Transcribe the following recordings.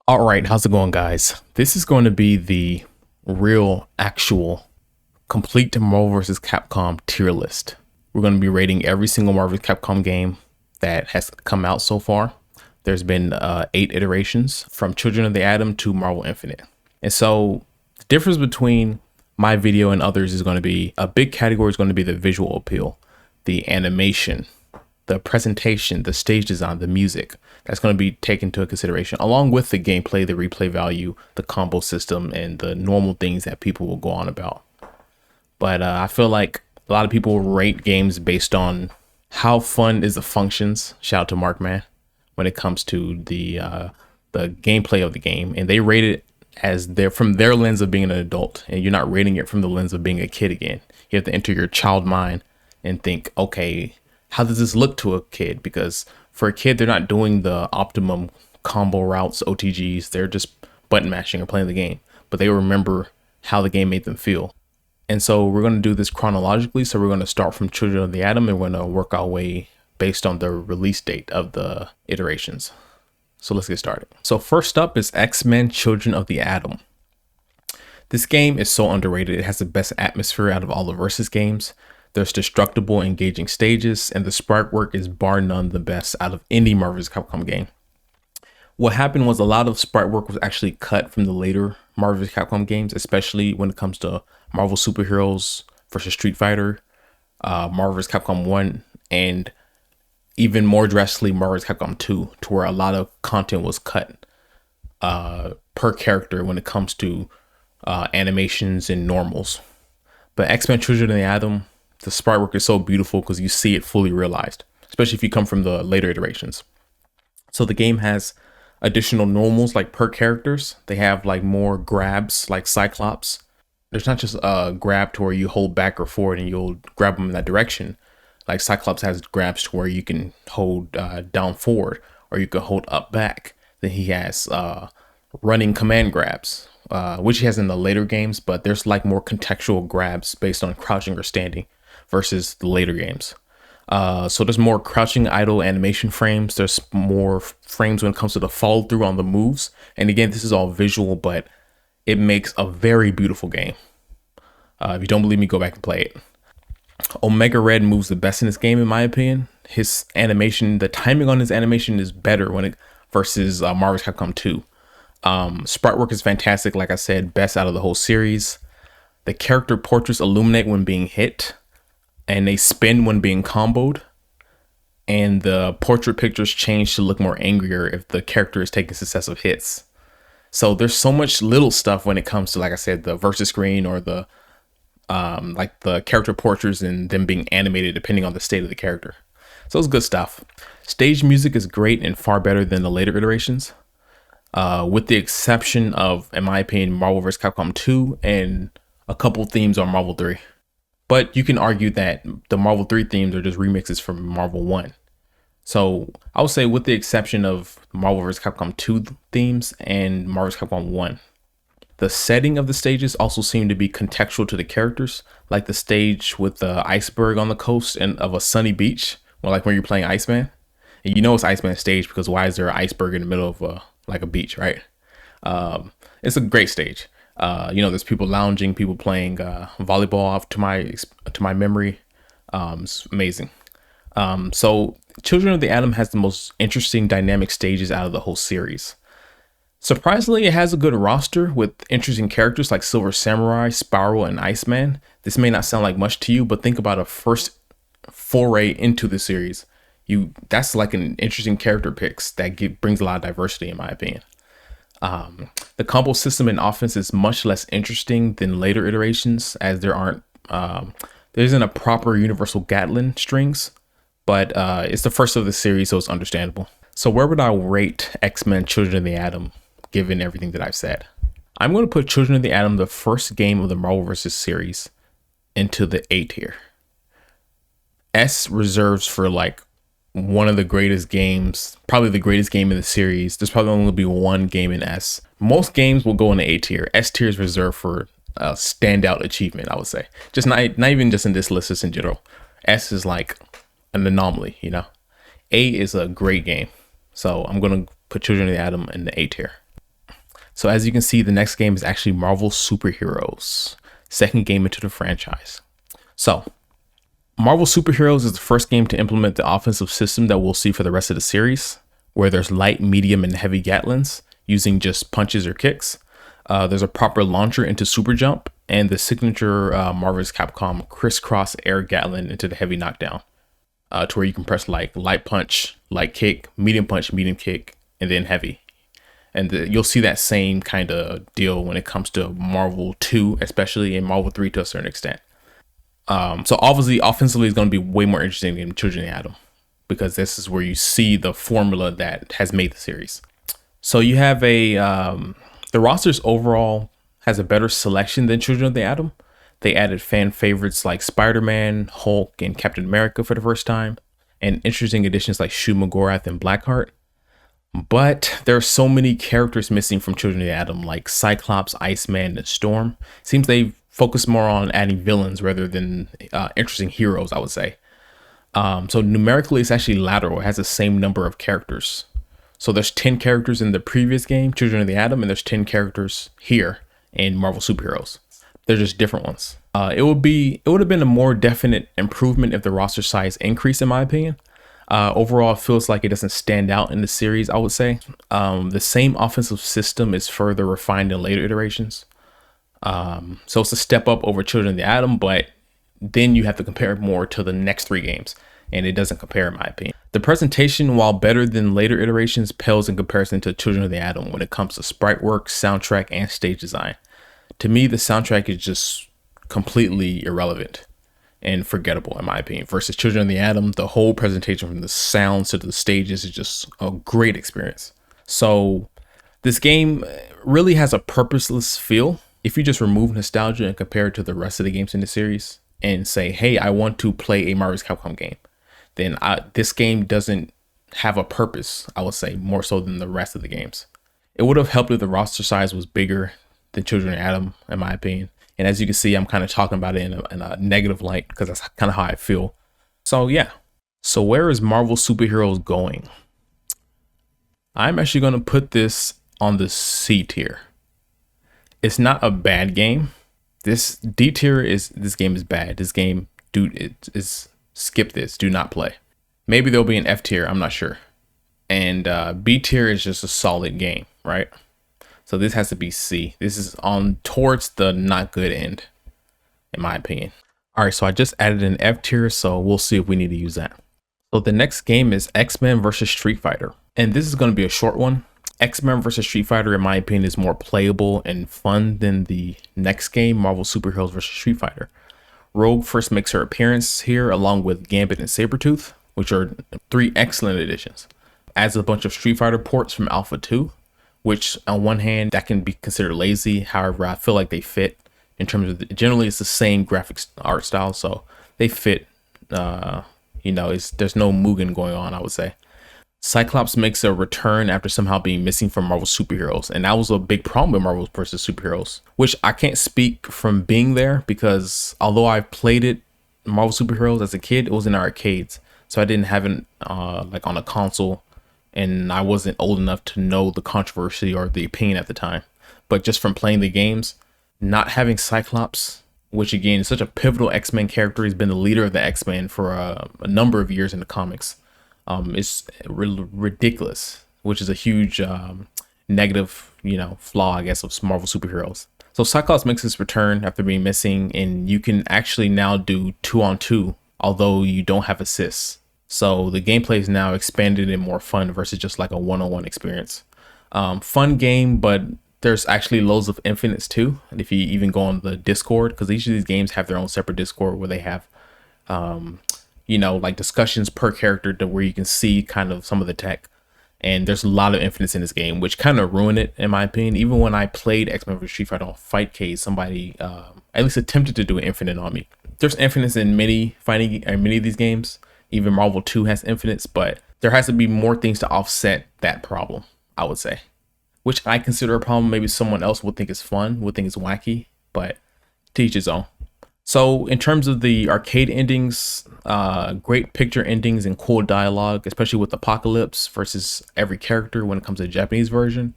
All right, how's it going, guys? This is going to be the real, actual, complete Marvel vs. Capcom tier list. We're going to be rating every single Marvel vs. Capcom game that has come out so far. There's been 8 iterations from Children of the Atom to Marvel Infinite. And so the difference between my video and others is going to be a big category is going to be the visual appeal, the animation, the presentation, the stage design, the music. That's going to be taken into consideration, along with the gameplay, the replay value, the combo system, and the normal things that people will go on about. But I feel like a lot of people rate games based on how fun is the functions. Shout out to Mark, man, when it comes to the gameplay of the game, and they rate it as from their lens of being an adult, and you're not rating it from the lens of being a kid again. You have to enter your child mind and think, okay, how does this look to a kid? Because for a kid, they're not doing the optimum combo routes, OTGs. They're just button mashing or playing the game, but they remember how the game made them feel. And so we're going to do this chronologically. So we're going to start from Children of the Atom and we're going to work our way based on the release date of the iterations. So let's get started. So first up is X-Men Children of the Atom. This game is so underrated. It has the best atmosphere out of all the Versus games. There's destructible, engaging stages, and the sprite work is bar none the best out of any Marvel vs. Capcom game. What happened was a lot of sprite work was actually cut from the later Marvel vs. Capcom games, especially when it comes to Marvel Superheroes versus Street Fighter, Marvel vs. Capcom 1, and even more drastically Marvel vs. Capcom 2, to where a lot of content was cut per character when it comes to animations and normals. But X-Men Children of the Atom, the sprite work is so beautiful because you see it fully realized, especially if you come from the later iterations. So the game has additional normals like per characters. They have like more grabs like Cyclops. There's not just a grab to where you hold back or forward and you'll grab them in that direction. Like Cyclops has grabs to where you can hold down forward or you can hold up back. Then he has running command grabs, which he has in the later games, but there's like more contextual grabs based on crouching or standing versus the later games. So there's more crouching idle animation frames. There's more frames when it comes to the follow through on the moves. And again, this is all visual, but it makes a very beautiful game. If you don't believe me, go back and play it. Omega Red moves the best in this game, in my opinion. His animation, the timing on his animation is better when it versus Marvel vs. Capcom 2. Sprite work is fantastic. Like I said, best out of the whole series. The character portraits illuminate when being hit, and they spin when being comboed, and the portrait pictures change to look more angrier if the character is taking successive hits. So there's so much little stuff when it comes to, like I said, the versus screen or the like the character portraits and them being animated depending on the state of the character. So it's good stuff. Stage music is great and far better than the later iterations, with the exception of, in my opinion, Marvel vs. Capcom 2 and a couple themes on Marvel 3. But you can argue that the Marvel 3 themes are just remixes from Marvel 1. So I would say with the exception of Marvel vs. Capcom 2 themes and Marvel vs. Capcom 1. The setting of the stages also seem to be contextual to the characters, like the stage with the iceberg on the coast and of a sunny beach, like when you're playing Iceman. And you know it's Iceman stage because why is there an iceberg in the middle of like a beach, right? It's a great stage. There's people lounging, people playing volleyball off to my memory. It's amazing. So Children of the Atom has the most interesting dynamic stages out of the whole series. Surprisingly, it has a good roster with interesting characters like Silver Samurai, Spiral, and Iceman. This may not sound like much to you, but think about a first foray into the series. That's like an interesting character picks that brings a lot of diversity, in my opinion. The combo system in offense is much less interesting than later iterations, as there isn't a proper universal Gatling strings, but it's the first of the series, so it's understandable. So where would I rate X-Men Children of the Atom, given everything that I've said? I'm going to put Children of the Atom, the first game of the Marvel vs. series, into the A tier. S reserves for like one of the greatest games, probably the greatest game in the series. There's probably only going to be one game in S. Most games will go in the A tier. S tier is reserved for a standout achievement, I would say. Just not even just in this list, just in general. S is like an anomaly, you know. A is a great game. So I'm going to put Children of the Atom in the A tier. So as you can see, the next game is actually Marvel Superheroes, second game into the franchise. So Marvel Superheroes is the first game to implement the offensive system that we'll see for the rest of the series, where there's light, medium, and heavy Gatlins using just punches or kicks. There's a proper launcher into Super Jump, and the signature Marvel's Capcom crisscross air Gatlin into the heavy knockdown, to where you can press like light punch, light kick, medium punch, medium kick, and then heavy. And you'll see that same kind of deal when it comes to Marvel 2, especially in Marvel 3 to a certain extent. So obviously offensively is going to be way more interesting than Children of the Atom, because this is where you see the formula that has made the series. So you have the rosters overall has a better selection than Children of the Atom. They added fan favorites like Spider-Man, Hulk, and Captain America for the first time, and interesting additions like Shub McGorath and Blackheart. But there are so many characters missing from Children of the Atom, like Cyclops, Iceman, and Storm. Seems they focus more on adding villains rather than interesting heroes, I would say. So numerically, it's actually lateral. It has the same number of characters. So there's 10 characters in the previous game, Children of the Atom, and there's 10 characters here in Marvel Superheroes. They're just different ones. It would have been a more definite improvement if the roster size increased, in my opinion. Overall, it feels like it doesn't stand out in the series, I would say. The same offensive system is further refined in later iterations. So it's a step up over Children of the Atom, but then you have to compare it more to the next 3 games, and it doesn't compare, in my opinion. The presentation, while better than later iterations, pales in comparison to Children of the Atom when it comes to sprite work, soundtrack, and stage design. To me, the soundtrack is just completely irrelevant and forgettable, in my opinion, versus Children of the Atom. The whole presentation, from the sounds to the stages, is just a great experience. So this game really has a purposeless feel. If you just remove nostalgia and compare it to the rest of the games in the series and say, hey, I want to play a Marvel's Capcom game, then this game doesn't have a purpose, I would say, more so than the rest of the games. It would have helped if the roster size was bigger than Children of the Atom, in my opinion. And as you can see, I'm kind of talking about it in a negative light, because that's kind of how I feel. So yeah. So where is Marvel Superheroes going? I'm actually going to put this on the C tier. It's not a bad game. This D tier this game is bad. This game, dude, skip this. Do not play. Maybe there'll be an F tier. I'm not sure. And B tier is just a solid game, right? So this has to be C. This is on towards the not good end, in my opinion. All right, so I just added an F tier, so we'll see if we need to use that. So the next game is X-Men versus Street Fighter. And this is going to be a short one. X-Men versus Street Fighter, in my opinion, is more playable and fun than the next game, Marvel Superheroes versus Street Fighter. Rogue first makes her appearance here, along with Gambit and Sabretooth, which are 3 excellent additions. Adds a bunch of Street Fighter ports from Alpha 2, which on one hand, that can be considered lazy. However, I feel like they fit in terms of, generally it's the same graphics art style, so they fit. There's no Mugen going on, I would say. Cyclops makes a return after somehow being missing from Marvel Superheroes, and that was a big problem with Marvel versus Superheroes, which I can't speak from being there, because although I played it, Marvel Superheroes, as a kid, it was in arcades, so I didn't have it like on a console, and I wasn't old enough to know the controversy or the opinion at the time. But just from playing the games, not having Cyclops, which again is such a pivotal X-Men character, he's been the leader of the X-Men for a number of years in the comics. It's ridiculous, which is a huge negative, flaw, I guess, of Marvel Superheroes. So Cyclops makes his return after being missing, and you can actually now do 2-on-2, although you don't have assists. So the gameplay is now expanded and more fun versus just like a 1-on-1 experience. Fun game, but there's actually loads of infinites too. And if you even go on the Discord, because each of these games have their own separate Discord where they have like discussions per character to where you can see kind of some of the tech. And there's a lot of infinites in this game, which kind of ruined it, in my opinion. Even when I played X-Men vs. Street Fighter on Fightcade, somebody at least attempted to do an infinite on me. There's infinites in many of these games. Even Marvel 2 has infinites, but there has to be more things to offset that problem, I would say. Which I consider a problem. Maybe someone else would think it's fun, would think it's wacky, but to each his own. So in terms of the arcade endings, great picture endings and cool dialogue, especially with Apocalypse versus every character when it comes to the Japanese version.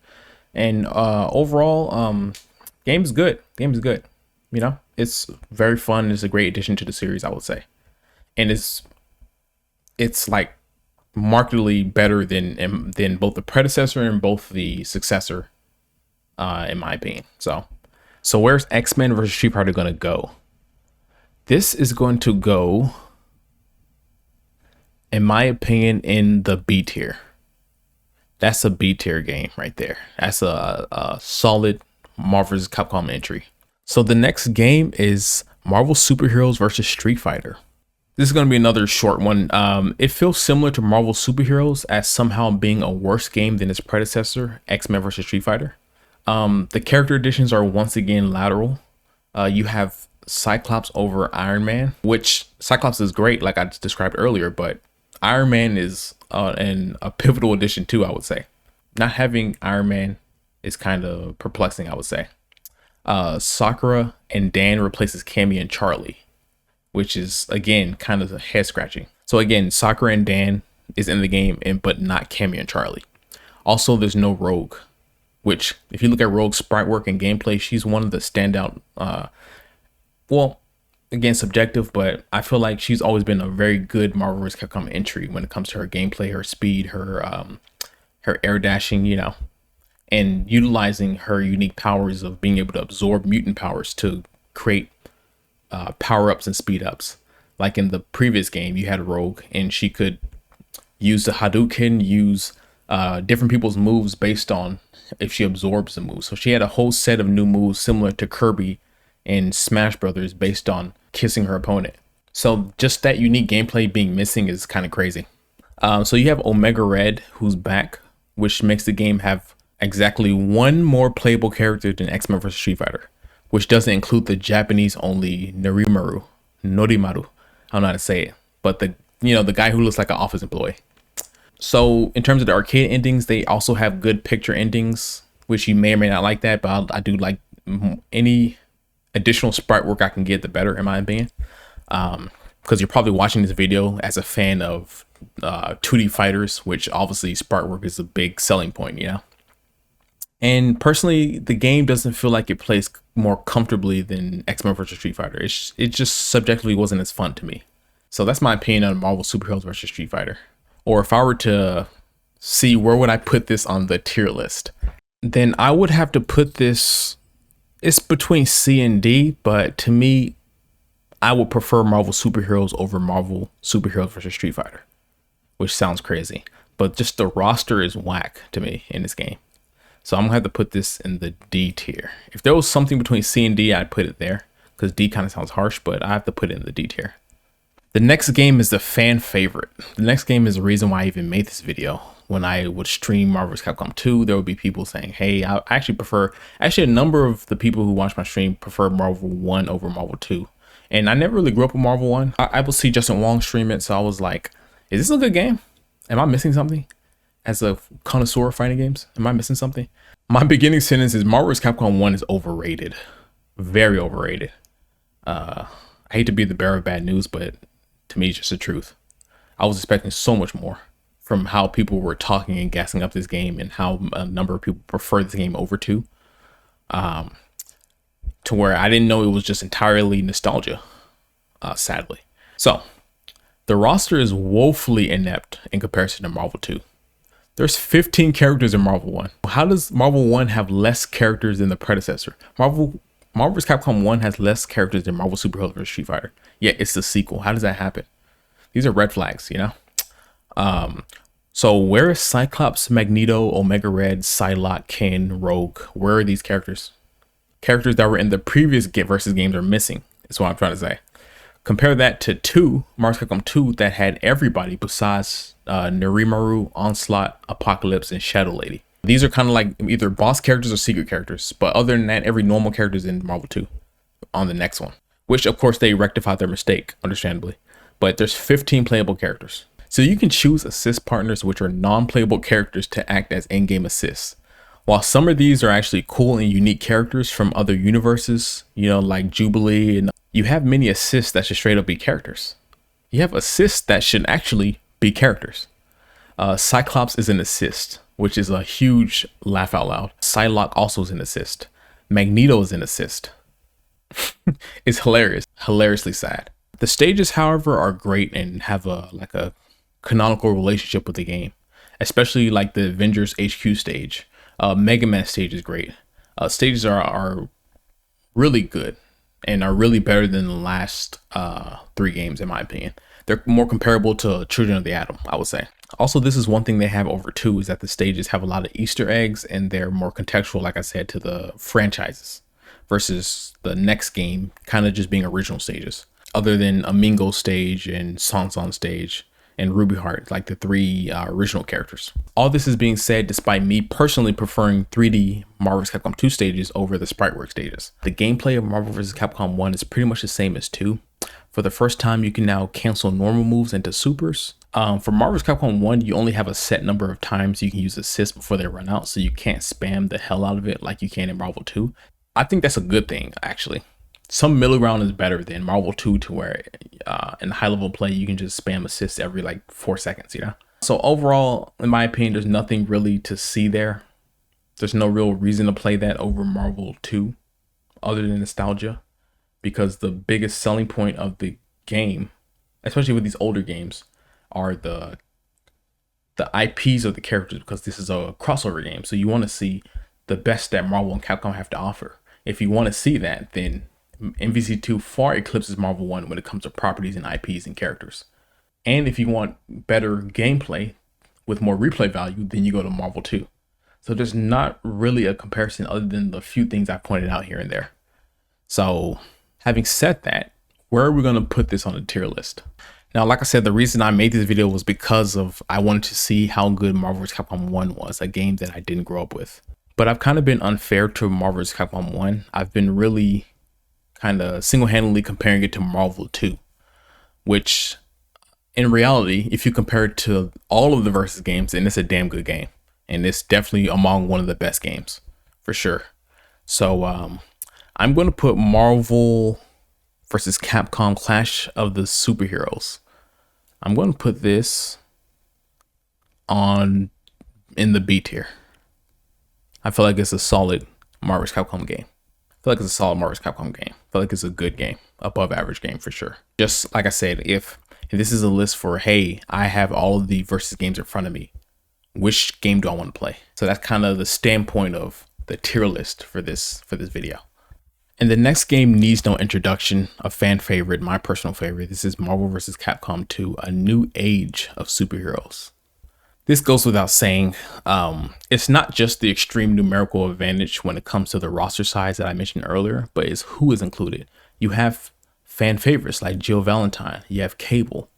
And overall, game is good. Game is good. You know, it's very fun. It's a great addition to the series, I would say. And it's like markedly better than both the predecessor and both the successor, in my opinion. So where's X-Men versus Street Fighter gonna go? This is going to go, in my opinion, in the B tier. That's a B tier game right there. That's a solid Marvel vs. Capcom entry. So the next game is Marvel Superheroes versus Street Fighter. This is going to be another short one. It feels similar to Marvel Superheroes as somehow being a worse game than its predecessor, X-Men vs. Street Fighter. The character additions are once again lateral. You have Cyclops over Iron Man, which Cyclops is great, like I just described earlier, but Iron Man is a pivotal addition too, I would say. Not having Iron Man is kind of perplexing, I would say. Sakura and Dan replaces Cammy and Charlie, which is again kind of head scratching. So again, Sakura and Dan is in the game, but not Cammy and Charlie. Also, there's no Rogue, which if you look at Rogue's sprite work and gameplay, she's one of the standout. Well, again, subjective, but I feel like she's always been a very good Marvel vs. Capcom entry when it comes to her gameplay, her speed, her air dashing, you know, and utilizing her unique powers of being able to absorb mutant powers to create power-ups and speed-ups. Like in the previous game, you had Rogue, and she could use the Hadouken, use different people's moves based on if she absorbs the move. So she had a whole set of new moves similar to Kirby in Smash Brothers based on kissing her opponent. So just that unique gameplay being missing is kind of crazy. So you have Omega Red, who's back, which makes the game have exactly one more playable character than X-Men vs. Street Fighter, which doesn't include the Japanese only Norimaru. I don't know how to say it, but the guy who looks like an office employee. So in terms of the arcade endings, they also have good picture endings, which you may or may not like that, but I do like any additional sprite work I can get, the better, in my opinion. Because you're probably watching this video as a fan of 2D fighters, which obviously sprite work is a big selling point, you know. And personally, the game doesn't feel like it plays more comfortably than X-Men vs. Street Fighter. It just subjectively wasn't as fun to me. So that's my opinion on Marvel Superheroes versus Street Fighter. Or if I were to see where would I put this on the tier list, then I would have to put this, it's between C and D, but to me, I would prefer Marvel Superheroes over Marvel Superheroes versus Street Fighter, which sounds crazy, but just the roster is whack to me in this game. So I'm gonna have to put this in the D tier. If there was something between C and D, I'd put it there, because D kind of sounds harsh, but I have to put it in the D tier. The next game is the fan favorite. The next game is the reason why I even made this video. When I would stream Marvel vs. Capcom 2, there would be people saying, hey, I actually prefer, a number of the people who watch my stream prefer Marvel 1 over Marvel 2. And I never really grew up with Marvel 1. I would see Justin Wong stream it, so I was like, is this a good game? Am I missing something? As a connoisseur of fighting games, am I missing something? My beginning sentence is Marvel vs. Capcom 1 is overrated. Very overrated. I hate to be the bearer of bad news, but to me, it's just the truth. I was expecting so much more from how people were talking and gassing up this game and how a number of people prefer this game over 2. To where I didn't know it was just entirely nostalgia, sadly. So, the roster is woefully inept in comparison to Marvel 2. There's 15 characters in Marvel 1. How does Marvel 1 have less characters than the predecessor? Marvel vs. Capcom 1 has less characters than Marvel Superheroes vs. Street Fighter. Yet it's the sequel. How does that happen? These are red flags, you know? So where is Cyclops, Magneto, Omega Red, Psylocke, Ken, Rogue? Where are these characters? Characters that were in the previous Get versus games are missing, is what I'm trying to say. Compare that to Marvel vs. Capcom 2 that had everybody besides Norimaru, Onslaught, Apocalypse, and Shadow Lady. These are kind of like either boss characters or secret characters. But other than that, every normal character is in Marvel 2 on the next one. Which, of course, they rectified their mistake, understandably. But there's 15 playable characters. So you can choose assist partners, which are non-playable characters, to act as in-game assists. While some of these are actually cool and unique characters from other universes, you know, like Jubilee, and you have many assists that should straight up be characters. You have assists that should actually be characters. Cyclops is an assist. which is a huge laugh out loud. Psylocke also is an assist. Magneto is an assist. It's hilarious, hilariously sad. The stages, however, are great and have a canonical relationship with the game, especially like the Avengers HQ stage. Mega Man stage is great. Stages are really good and are really better than the last 3 games, in my opinion. They're more comparable to Children of the Atom, I would say. Also, this is one thing they have over 2 is that the stages have a lot of Easter eggs and they're more contextual, like I said, to the franchises versus the next game kind of just being original stages. Other than Amingo stage and Sansan stage and Ruby Heart, like the 3 original characters. All this is being said despite me personally preferring 3D Marvel vs. Capcom 2 stages over the sprite work stages. The gameplay of Marvel vs. Capcom 1 is pretty much the same as 2. For the first time, you can now cancel normal moves into supers. For Marvel vs. Capcom 1, you only have a set number of times you can use assist before they run out, so you can't spam the hell out of it like you can in Marvel 2. I think that's a good thing, actually. Some middle ground is better than Marvel 2 to where in high level play, you can just spam assists every like 4 seconds, you know? So overall, in my opinion, there's nothing really to see there. There's no real reason to play that over Marvel 2 other than nostalgia, because the biggest selling point of the game, especially with these older games, are the IPs of the characters, because this is a crossover game. So you want to see the best that Marvel and Capcom have to offer. If you want to see that, then MVC2 far eclipses Marvel 1 when it comes to properties and IPs and characters. And if you want better gameplay with more replay value, then you go to Marvel 2. So there's not really a comparison other than the few things I pointed out here and there. So having said that, where are we going to put this on the tier list? Now, like I said, the reason I made this video was because of I wanted to see how good Marvel vs. Capcom 1 was, a game that I didn't grow up with. But I've kind of been unfair to Marvel vs. Capcom 1. I've been really kind of single-handedly comparing it to Marvel 2, which in reality, if you compare it to all of the Versus games, then it's a damn good game. And it's definitely among one of the best games, for sure. So I'm going to put Marvel versus Capcom Clash of the Superheroes. I'm going to put this in the B tier. I feel like it's a solid Marvel vs. Capcom game. I feel like it's a solid Marvel vs. Capcom game. I feel like it's a good game, above average game for sure. Just like I said, if this is a list for, hey, I have all of the Versus games in front of me, which game do I want to play? So that's kind of the standpoint of the tier list for this video. And the next game needs no introduction, a fan favorite, my personal favorite. This is Marvel vs. Capcom 2, A New Age of Superheroes. This goes without saying. It's not just the extreme numerical advantage when it comes to the roster size that I mentioned earlier, but it's who is included. You have fan favorites like Jill Valentine. You have Cable.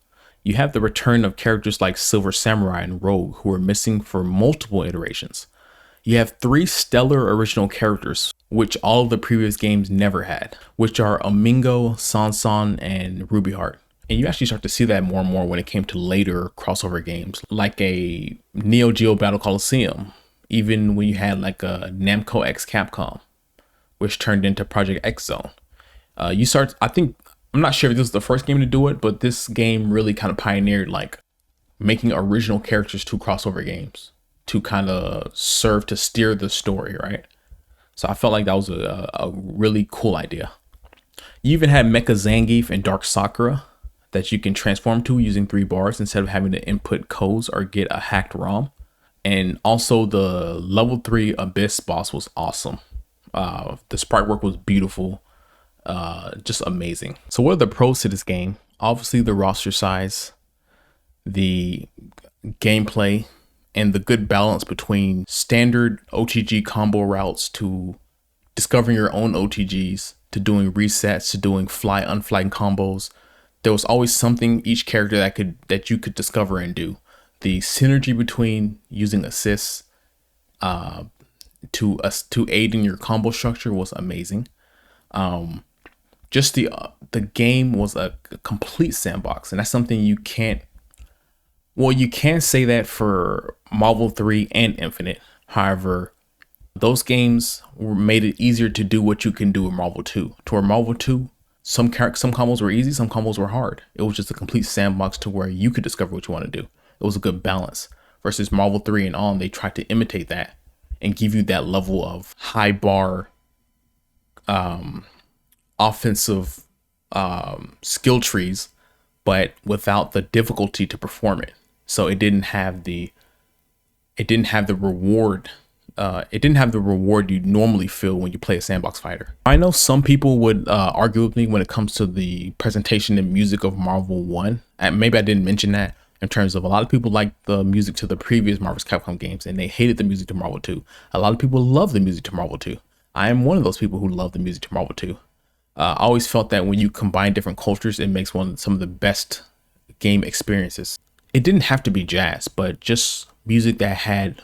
You have the return of characters like Silver Samurai and Rogue, who were missing for multiple iterations. You have 3 stellar original characters, which all of the previous games never had, which are Amingo, Sansan, and Ruby Heart. And you actually start to see that more and more when it came to later crossover games, like a Neo Geo Battle Coliseum, even when you had like a Namco X Capcom, which turned into Project X Zone. I'm not sure if this was the first game to do it, but this game really kind of pioneered like making original characters to crossover games to kind of serve to steer the story, right? So I felt like that was a really cool idea. You even had Mecha Zangief and Dark Sakura that you can transform to using 3 bars instead of having to input codes or get a hacked ROM. And also the level 3 Abyss boss was awesome. The sprite work was beautiful, just amazing. So what are the pros to this game? Obviously the roster size, the gameplay, and the good balance between standard OTG combo routes to discovering your own OTGs, to doing resets, to doing unfly combos. There was always something each character that you could discover and do. The synergy between using assists to aid in your combo structure was amazing. Just the game was a complete sandbox, and that's something you can't. Well, you can say that for Marvel 3 and Infinite. However, those games made it easier to do what you can do in Marvel 2. To Marvel 2, some combos were easy, some combos were hard. It was just a complete sandbox to where you could discover what you want to do. It was a good balance. versus Marvel 3 and on, they tried to imitate that and give you that level of high bar offensive skill trees, but without the difficulty to perform it. So it didn't have the reward. It didn't have the reward you normally feel when you play a sandbox fighter. I know some people would argue with me when it comes to the presentation and music of Marvel 1. And maybe I didn't mention that in terms of a lot of people like the music to the previous Marvel vs. Capcom games and they hated the music to Marvel 2. A lot of people love the music to Marvel 2. I am one of those people who love the music to Marvel 2. I always felt that when you combine different cultures, it makes some of the best game experiences. It didn't have to be jazz, but just music that had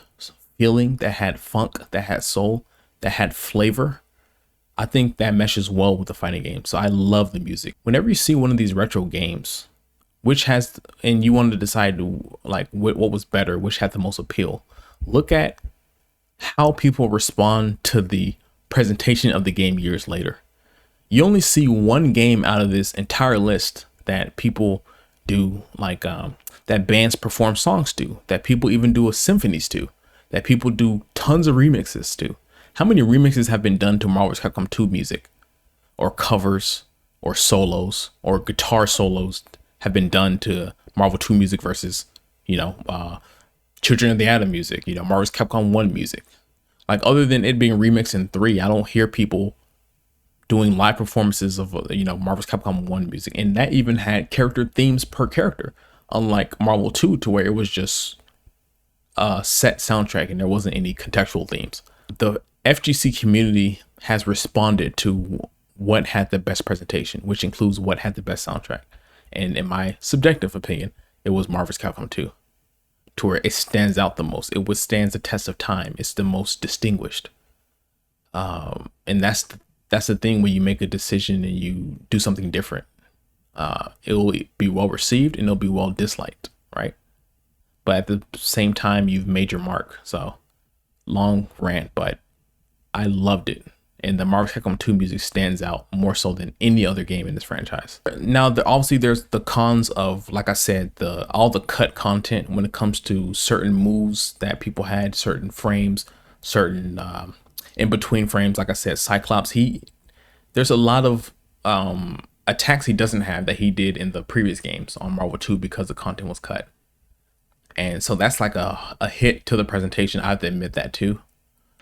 feeling, that had funk, that had soul, that had flavor. I think that meshes well with the fighting game. So I love the music. Whenever you see one of these retro games, and you wanted to decide like what was better, which had the most appeal, look at how people respond to the presentation of the game years later. You only see one game out of this entire list that people do, like that bands perform songs to, that people even do symphonies to, that people do tons of remixes to. How many remixes have been done to Marvel vs. Capcom 2 music, or covers, or solos, or guitar solos have been done to Marvel 2 music versus, Children of the Atom music, Marvel vs. Capcom 1 music. Like, other than it being remixed in 3, I don't hear people doing live performances of Marvel vs. Capcom 1 music, and that even had character themes per character, unlike Marvel 2, to where it was just a set soundtrack and there wasn't any contextual themes. The FGC community has responded to what had the best presentation, which includes what had the best soundtrack, and in my subjective opinion, it was Marvel vs. Capcom 2, to where it stands out the most. It withstands the test of time. It's the most distinguished, and that's the thing when you make a decision and you do something different. It will be well received and it'll be well disliked, right? But at the same time, you've made your mark. So, long rant, but I loved it. And the Marvel vs. Capcom 2 music stands out more so than any other game in this franchise. Now, obviously, there's the cons of, like I said, all the cut content when it comes to certain moves that people had, certain frames, certain in between frames. Like I said, Cyclops, there's a lot of attacks he doesn't have that he did in the previous games on Marvel 2 because the content was cut. And so that's like a hit to the presentation. I have to admit that too.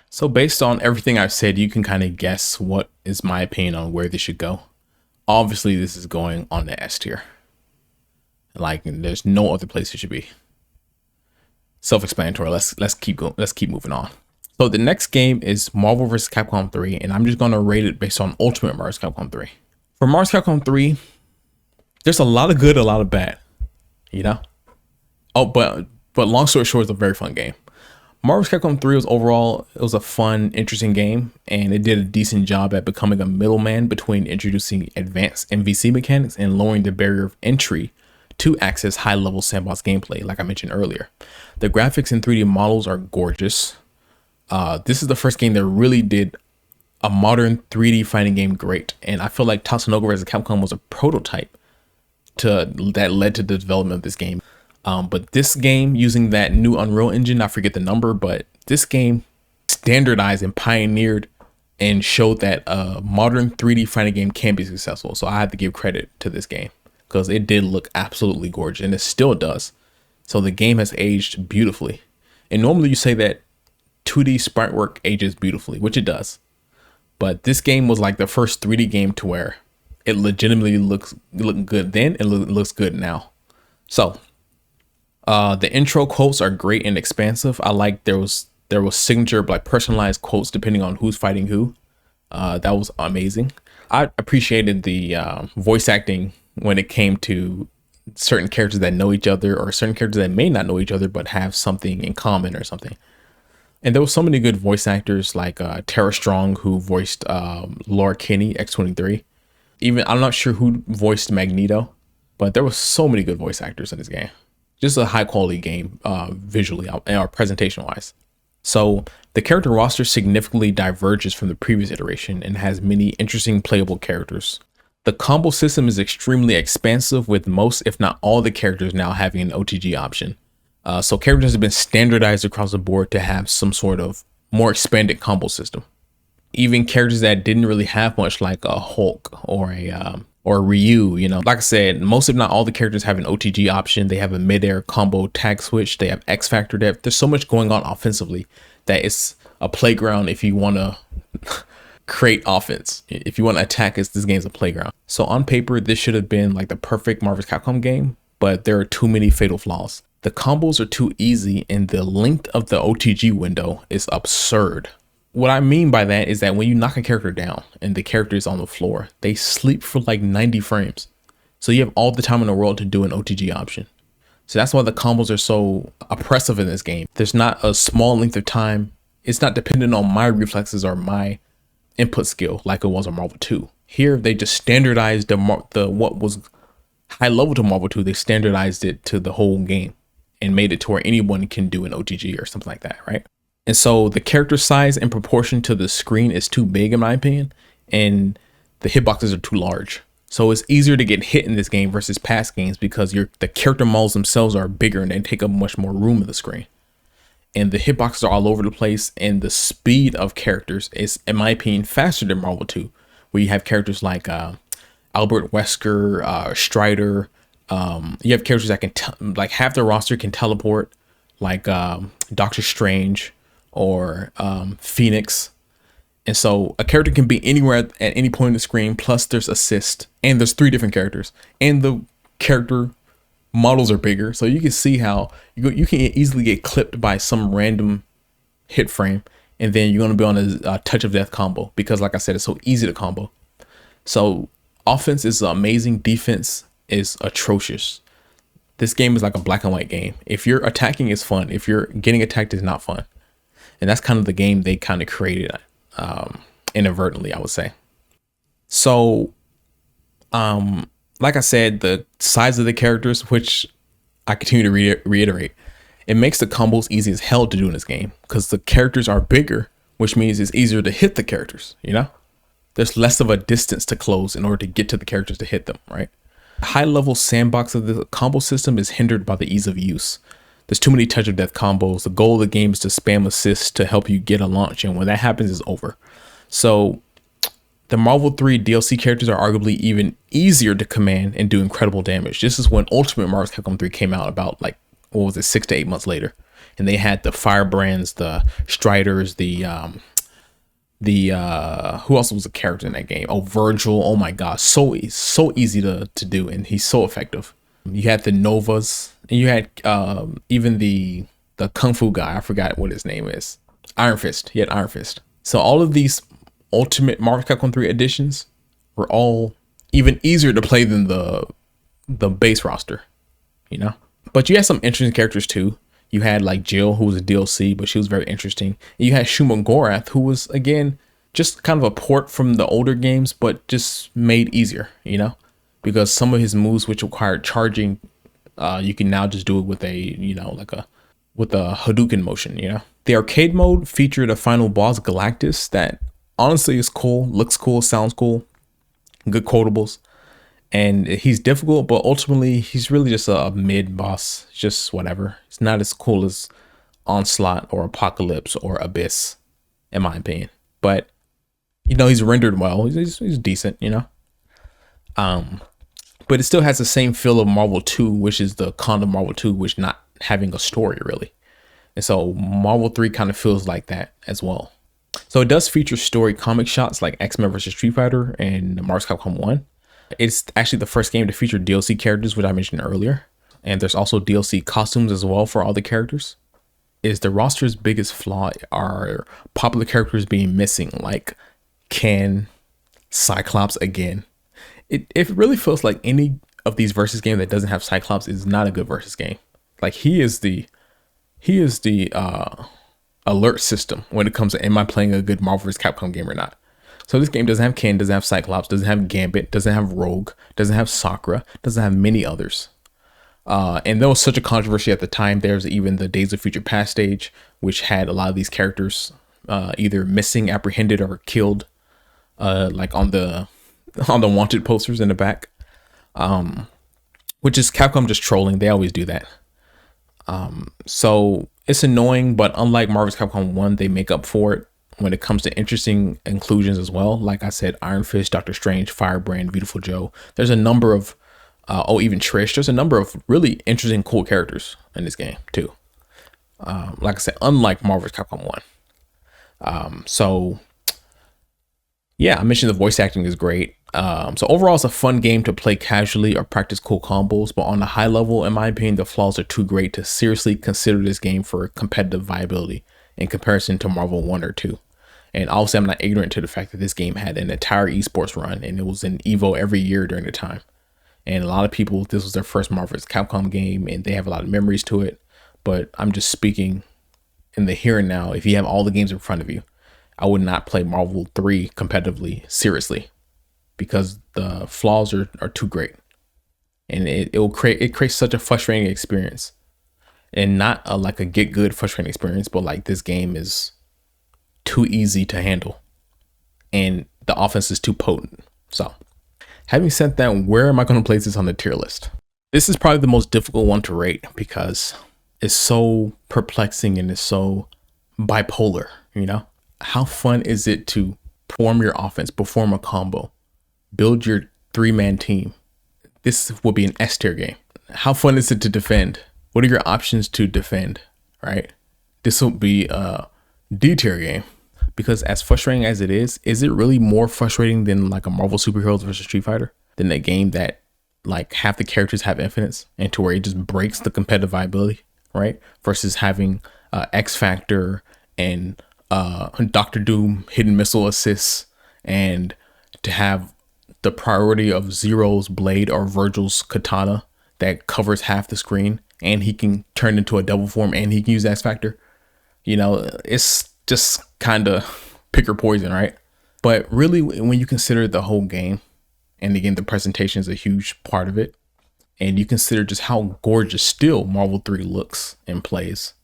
So based on everything I've said, you can kind of guess what is my opinion on where this should go. Obviously, this is going on the S tier. Like, there's no other place it should be. Self-explanatory. Let's keep going. Let's keep moving on. So the next game is Marvel vs. Capcom 3, and I'm just going to rate it based on Ultimate Marvel vs. Capcom 3. For Marvel vs. Capcom 3, there's a lot of good, a lot of bad, Oh, but long story short, it's a very fun game. Marvel vs. Capcom 3 was overall, it was a fun, interesting game, and it did a decent job at becoming a middleman between introducing advanced MVC mechanics and lowering the barrier of entry to access high-level sandbox gameplay, like I mentioned earlier. The graphics and 3D models are gorgeous. This is the first game that really did a modern 3D fighting game great, and I feel like Tatsunoko vs. Capcom was a prototype that led to the development of this game. But this game, using that new Unreal Engine, I forget the number, but this game standardized and pioneered and showed that a modern 3D fighting game can be successful. So I have to give credit to this game because it did look absolutely gorgeous, and it still does. So the game has aged beautifully. And normally you say that 2D sprite work ages beautifully, which it does. But this game was like the first 3D game to where it legitimately looked good then and looks good now. So the intro quotes are great and expansive. I like there was signature like personalized quotes depending on who's fighting who. That was amazing. I appreciated the voice acting when it came to certain characters that know each other or certain characters that may not know each other but have something in common or something. And there were so many good voice actors like Tara Strong, who voiced Laura Kinney, X-23. Even I'm not sure who voiced Magneto, but there were so many good voice actors in this game. Just a high quality game visually and presentation wise. So the character roster significantly diverges from the previous iteration and has many interesting playable characters. The combo system is extremely expansive, with most, if not all, the characters now having an OTG option. So characters have been standardized across the board to have some sort of more expanded combo system. Even characters that didn't really have much, like a Hulk or a Ryu, you know, like I said, most if not all the characters have an OTG option. They have a mid-air combo tag switch. They have X Factor depth. There's so much going on offensively that it's a playground if you want to create offense. If you want to attack, this game's a playground. So on paper, this should have been like the perfect Marvel vs. Capcom game, but there are too many fatal flaws. The combos are too easy and the length of the OTG window is absurd. What I mean by that is that when you knock a character down and the character is on the floor, they sleep for like 90 frames. So you have all the time in the world to do an OTG option. So that's why the combos are so oppressive in this game. There's not a small length of time. It's not dependent on my reflexes or my input skill like it was on Marvel 2. Here, they just standardized the what was high level to Marvel 2. They standardized it to the whole game and made it to where anyone can do an OTG or something like that, right? And so the character size in proportion to the screen is too big in my opinion, and the hitboxes are too large. So it's easier to get hit in this game versus past games because the character models themselves are bigger and they take up much more room in the screen. And the hitboxes are all over the place, and the speed of characters is, in my opinion, faster than Marvel 2, where you have characters like Albert Wesker, Strider. You have characters that can like half their roster can teleport, like Doctor Strange or Phoenix. And so a character can be anywhere at any point in the screen, plus there's assist, and there's 3 different characters, and the character models are bigger. So you can see how you can easily get clipped by some random hit frame, and then you're going to be on a touch of death combo because, like I said, it's so easy to combo. So offense is amazing, defense is atrocious. This game is like a black and white game. If you're attacking, it's fun. If you're getting attacked, it's not fun. And that's kind of the game they kind of created inadvertently, I would say. So, like I said, the size of the characters, which I continue to reiterate, it makes the combos easy as hell to do in this game because the characters are bigger, which means it's easier to hit the characters, you know? There's less of a distance to close in order to get to the characters to hit them, right? The high level sandbox of the combo system is hindered by the ease of use. There's too many touch of death combos. The goal of the game is to spam assists to help you get a launch, and when that happens, it's over. So the Marvel 3 DLC characters are arguably even easier to command and do incredible damage. This is when Ultimate Marvel vs. Capcom 3 came out about, like, what was it, 6 to 8 months later. And they had the Firebrands, the Striders, who else was a character in that game? Oh, Virgil. Oh my gosh, so easy to do, and he's so effective. You had the Novas, and you had even the Kung Fu guy. I forgot what his name is. Iron Fist. He had Iron Fist. So all of these Ultimate Marvel vs. Capcom 3 editions were all even easier to play than the base roster, you know? But you had some interesting characters too. You had like Jill, who was a DLC, but she was very interesting. And you had Shuma Gorath, who was, again, just kind of a port from the older games, but just made easier, you know? Because some of his moves, which required charging, you can now just do it with a, you know, with a Hadouken motion, you know? The arcade mode featured a final boss, Galactus, that honestly is cool, looks cool, sounds cool, good quotables. And he's difficult, but ultimately he's really just a mid boss, just whatever. It's not as cool as Onslaught or Apocalypse or Abyss, in my opinion. But, you know, he's rendered well. He's decent, you know. But it still has the same feel of Marvel 2, which is the con of Marvel 2, which not having a story really. And so Marvel 3 kind of feels like that as well. So it does feature story comic shots like X-Men vs. Street Fighter and Marvel vs. Capcom 1. It's actually the first game to feature DLC characters, which I mentioned earlier. And there's also DLC costumes as well for all the characters. Is the roster's biggest flaw are popular characters being missing, like Ken, Cyclops again. It really feels like any of these versus games that doesn't have Cyclops is not a good versus game. Like he is the alert system when it comes to am I playing a good Marvel vs. Capcom game or not. So this game doesn't have Ken, doesn't have Cyclops, doesn't have Gambit, doesn't have Rogue, doesn't have Sakura, doesn't have many others. And there was such a controversy at the time. There's even the Days of Future Past stage, which had a lot of these characters either missing, apprehended, or killed, like on the wanted posters in the back, which is Capcom just trolling. They always do that. So it's annoying, but unlike Marvel's Capcom 1, they make up for it when it comes to interesting inclusions as well. Like I said, Iron Fist, Doctor Strange, Firebrand, Beautiful Joe. There's a number of, even Trish. There's a number of really interesting, cool characters in this game too. Like I said, unlike Marvel's Capcom 1. So yeah, I mentioned the voice acting is great. So overall, it's a fun game to play casually or practice cool combos, but on a high level, in my opinion, the flaws are too great to seriously consider this game for competitive viability in comparison to Marvel 1 or 2. And obviously, I'm not ignorant to the fact that this game had an entire esports run, and it was in Evo every year during the time. And a lot of people, this was their first Marvel's Capcom game, and they have a lot of memories to it. But I'm just speaking in the here and now. If you have all the games in front of you, I would not play Marvel 3 competitively seriously because the flaws are too great, and it creates such a frustrating experience, and not like a get good frustrating experience, but like this game is too easy to handle and the offense is too potent. So having said that, where am I going to place this on the tier list? This is probably the most difficult one to rate because it's so perplexing and it's so bipolar. You know, how fun is it to perform your offense, perform a combo, build your 3-man team? This will be an S tier game. How fun is it to defend? What are your options to defend, right? This will be a D tier game, because as frustrating as it is it really more frustrating than like a Marvel Superheroes versus Street Fighter, than a game that like half the characters have infinites and to where it just breaks the competitive viability, right? Versus having X Factor and Doctor Doom hidden missile assists, and to have the priority of Zero's blade or Virgil's katana that covers half the screen, and he can turn into a double form and he can use X Factor. You know, it's just kind of pick your poison, right? But really, when you consider the whole game, and again, the presentation is a huge part of it, and you consider just how gorgeous still Marvel 3 looks and plays,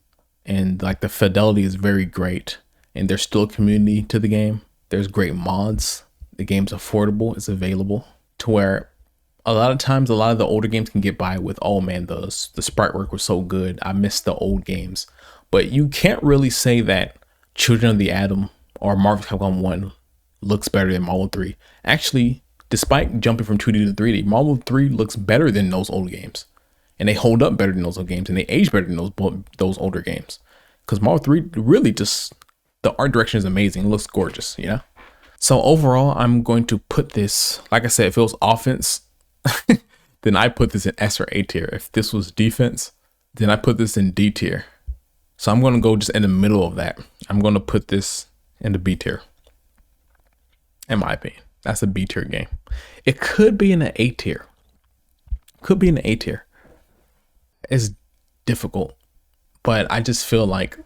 and like the fidelity is very great, and there's still a community to the game. There's great mods. The game's affordable. It's available to where a lot of times, a lot of the older games can get by with, oh man, the sprite work was so good, I missed the old games. But you can't really say that Children of the Atom or Marvel Capcom 1 looks better than Marvel 3. Actually, despite jumping from 2D to 3D, Marvel 3 looks better than those old games. And they hold up better than those old games, and they age better than those older games. Because Marvel 3 really just, the art direction is amazing. It looks gorgeous, you know? So overall, I'm going to put this, like I said, if it was offense, then I put this in S or A tier. If this was defense, then I put this in D tier. So I'm going to go just in the middle of that. I'm going to put this in the B tier. In my opinion, that's a B tier game. It could be in an A tier. Could be in an A tier. It's difficult, but I just feel like,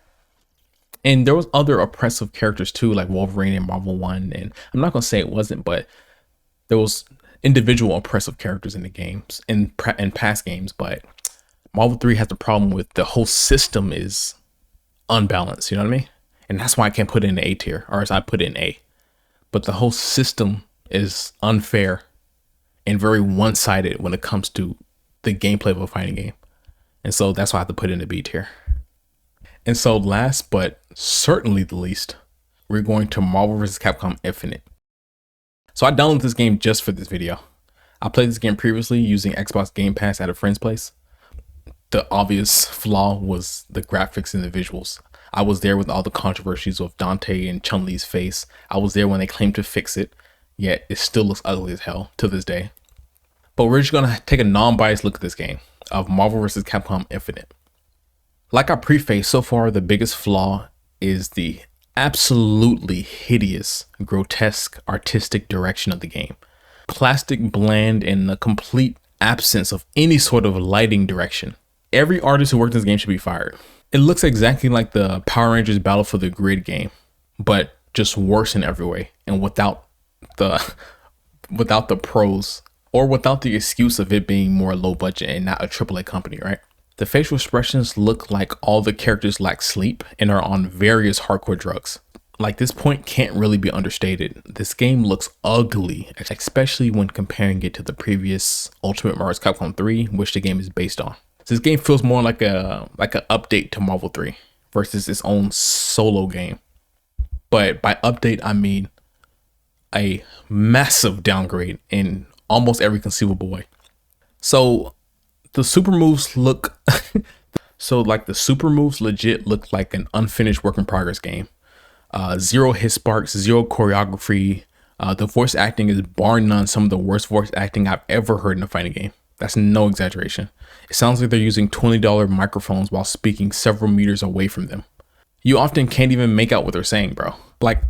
and there was other oppressive characters too, like Wolverine and Marvel 1. And I'm not going to say it wasn't, but there was individual oppressive characters in the games, in past games. But Marvel 3 has the problem with the whole system is unbalanced, you know what I mean? And that's why I can't put it in the A tier, or as I put it in A. But the whole system is unfair and very one-sided when it comes to the gameplay of a fighting game. And so that's why I have to put it in the B tier. And so last but certainly the least, we're going to Marvel vs. Capcom Infinite. So I downloaded this game just for this video. I played this game previously using Xbox Game Pass at a friend's place. The obvious flaw was the graphics and the visuals. I was there with all the controversies of Dante and Chun-Li's face. I was there when they claimed to fix it, yet it still looks ugly as hell to this day. But we're just gonna take a non-biased look at this game of Marvel vs. Capcom Infinite. Like I prefaced, so far the biggest flaw is the absolutely hideous, grotesque, artistic direction of the game. Plastic bland and a complete absence of any sort of lighting direction. Every artist who worked in this game should be fired. It looks exactly like the Power Rangers Battle for the Grid game, but just worse in every way, and without the pros, or without the excuse of it being more low budget and not a AAA company, right? The facial expressions look like all the characters lack sleep and are on various hardcore drugs. Like, this point can't really be understated. This game looks ugly, especially when comparing it to the previous Ultimate Marvel's Capcom 3, which the game is based on. So this game feels more like an update to Marvel 3 versus its own solo game. But by update, I mean a massive downgrade in almost every conceivable way. So the super moves look the super moves legit look like an unfinished work in progress game. Zero hit sparks, zero choreography. The voice acting is bar none some of the worst voice acting I've ever heard in a fighting game. That's no exaggeration. It sounds like they're using $20 microphones while speaking several meters away from them. You often can't even make out what they're saying, bro. Like,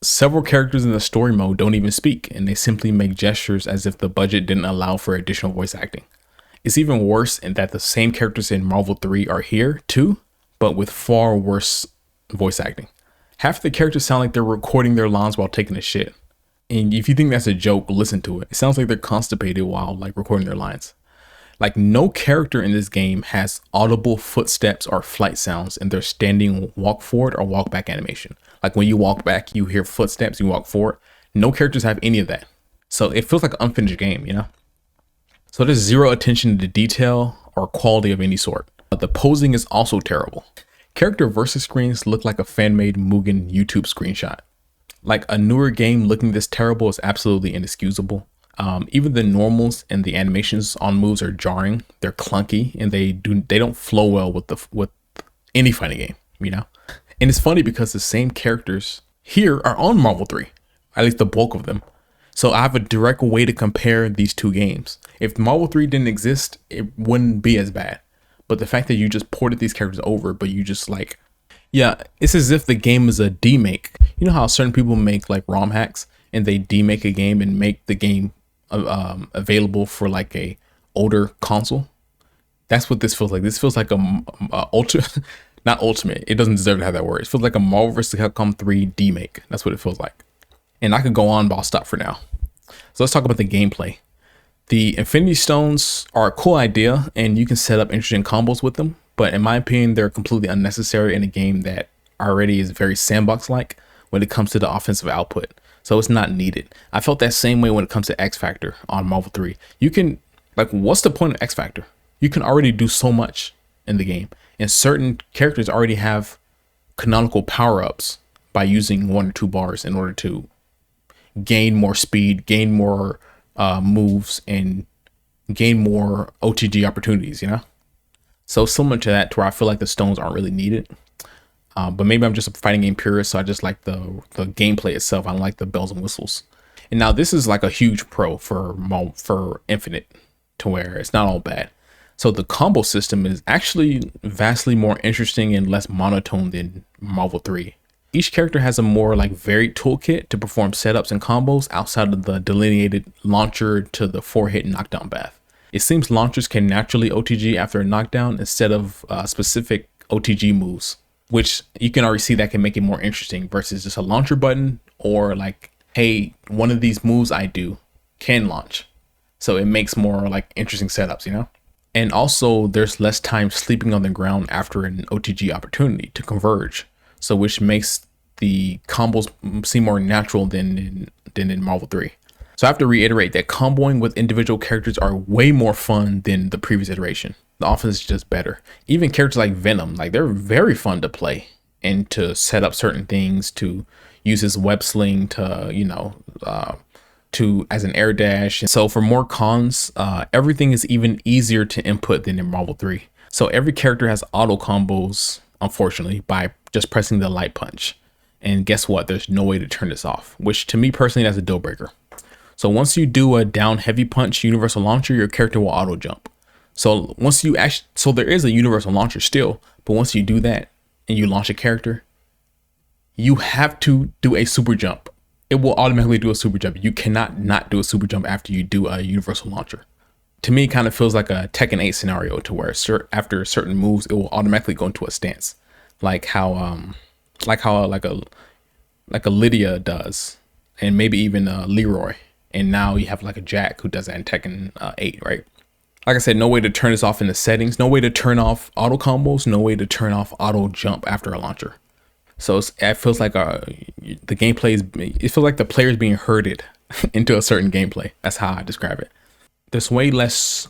several characters in the story mode don't even speak, and they simply make gestures as if the budget didn't allow for additional voice acting. It's even worse in that the same characters in Marvel 3 are here too, but with far worse voice acting. Half the characters sound like they're recording their lines while taking a shit. And if you think that's a joke, listen to it. It sounds like they're constipated while like recording their lines. Like, no character in this game has audible footsteps or flight sounds in their standing walk forward or walk back animation. Like, when you walk back, you hear footsteps, you walk forward. No characters have any of that. So it feels like an unfinished game, you know? So there's zero attention to detail or quality of any sort. But the posing is also terrible. Character versus screens look like a fan-made Mugen YouTube screenshot. Like, a newer game looking this terrible is absolutely inexcusable. Even the normals and the animations on moves are jarring. They're clunky and they don't flow well with any fighting game, you know? And it's funny because the same characters here are on Marvel 3, at least the bulk of them. So I have a direct way to compare these two games. If Marvel 3 didn't exist, it wouldn't be as bad. But the fact that you just ported these characters over, but you just like, yeah, it's as if the game is a demake. You know how certain people make like ROM hacks and they demake a game and make the game available for like a older console? That's what this feels like. This feels like not ultimate. It doesn't deserve to have that word. It feels like a Marvel vs. Capcom 3 demake. That's what it feels like. And I could go on, but I'll stop for now. So let's talk about the gameplay. The Infinity Stones are a cool idea, and you can set up interesting combos with them. But in my opinion, they're completely unnecessary in a game that already is very sandbox-like when it comes to the offensive output. So it's not needed. I felt that same way when it comes to X Factor on Marvel 3. You can, like, what's the point of X Factor? You can already do so much in the game. And certain characters already have canonical power-ups by using 1 or 2 bars in order to gain more speed, gain more moves, and gain more OTG opportunities, you know? So similar to that, to where I feel like the stones aren't really needed. But maybe I'm just a fighting game purist, so I just like the gameplay itself. I don't like the bells and whistles. And now this is like a huge pro for Infinite, to where it's not all bad. So the combo system is actually vastly more interesting and less monotone than Marvel 3. Each character has a more like varied toolkit to perform setups and combos outside of the delineated launcher to the 4-hit knockdown path. It seems launchers can naturally OTG after a knockdown instead of specific OTG moves, which you can already see that can make it more interesting versus just a launcher button or like, hey, one of these moves I do can launch. So it makes more like interesting setups, you know? And also there's less time sleeping on the ground after an OTG opportunity to converge. So which makes the combos seem more natural than in Marvel 3. So I have to reiterate that comboing with individual characters are way more fun than the previous iteration. The offense is just better. Even characters like Venom, like they're very fun to play and to set up certain things, to use his web sling to, you know, to as an air dash. And so for more cons, everything is even easier to input than in Marvel 3. So every character has auto combos, unfortunately, by just pressing the light punch. And guess what? There's no way to turn this off, which to me personally, that's a deal breaker. So once you do a down heavy punch universal launcher, your character will auto jump. So so there is a universal launcher still, but once you do that and you launch a character, you have to do a super jump. It will automatically do a super jump. You cannot not do a super jump after you do a universal launcher. To me, it kind of feels like a Tekken 8 scenario, to where after certain moves, it will automatically go into a stance, like how a Lydia does, and maybe even Leroy. And now you have like a Jack who does that in Tekken 8, right? Like I said, no way to turn this off in the settings, no way to turn off auto combos, no way to turn off auto jump after a launcher. So it feels like the gameplay it feels like the player is being herded into a certain gameplay. That's how I describe it. There's way less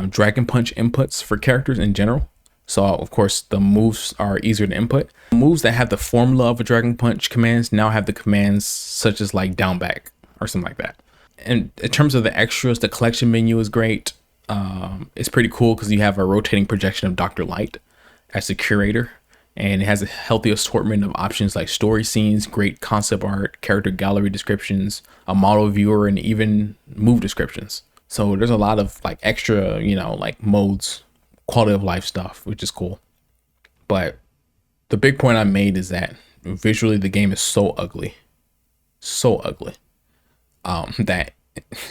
Dragon Punch inputs for characters in general. So of course the moves are easier to input. Moves that have the formula of a Dragon Punch commands now have the commands such as like down back or something like that. And in terms of the extras, the collection menu is great. It's pretty cool because you have a rotating projection of Dr. Light as the curator, and it has a healthy assortment of options like story scenes, great concept art, character gallery descriptions, a model viewer, and even move descriptions. So there's a lot of like extra, you know, like modes, quality of life stuff, which is cool. But the big point I made is that visually the game is so ugly, that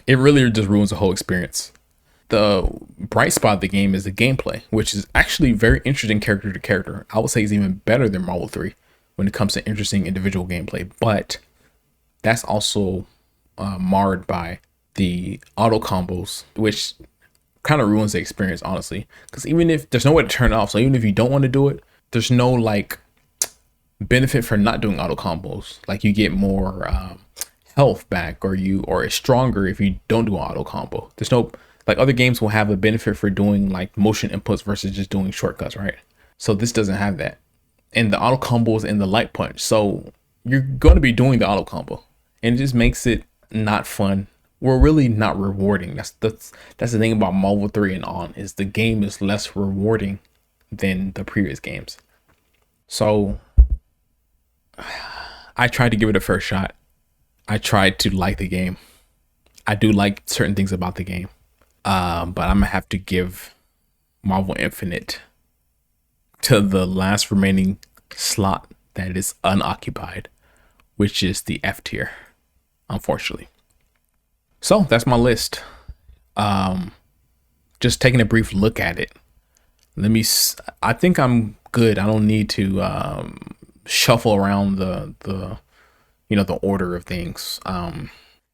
it really just ruins the whole experience. The bright spot of the game is the gameplay, which is actually very interesting character to character. I would say it's even better than Marvel 3 when it comes to interesting individual gameplay, but that's also marred by the auto combos, which kind of ruins the experience, honestly. Because even if there's no way to turn it off, so even if you don't want to do it, there's no like benefit for not doing auto combos. Like you get more health back, or it's stronger if you don't do an auto combo. There's no, like other games will have a benefit for doing like motion inputs versus just doing shortcuts, right? So this doesn't have that. And the auto combos and the light punch. So you're going to be doing the auto combo, and it just makes it not fun. We're really not rewarding. That's the thing about Marvel 3 and on, is the game is less rewarding than the previous games. So I tried to give it a first shot. I tried to like the game. I do like certain things about the game. But I'm gonna have to give Marvel Infinite to the last remaining slot that is unoccupied, which is the F tier, unfortunately. So that's my list. Just taking a brief look at it. I think I'm good. I don't need to shuffle around the order of things.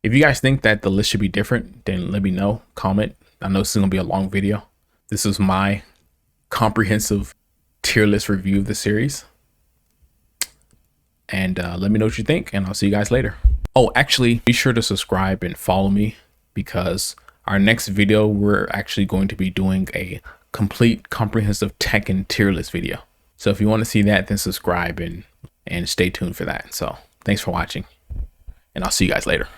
If you guys think that the list should be different, then let me know. Comment. I know this is gonna be a long video. This is my comprehensive tier list review of the series. And let me know what you think, and I'll see you guys later. Oh, actually, be sure to subscribe and follow me, because our next video, we're actually going to be doing a complete comprehensive Tekken tier list video. So if you want to see that, then subscribe and stay tuned for that. So thanks for watching, and I'll see you guys later.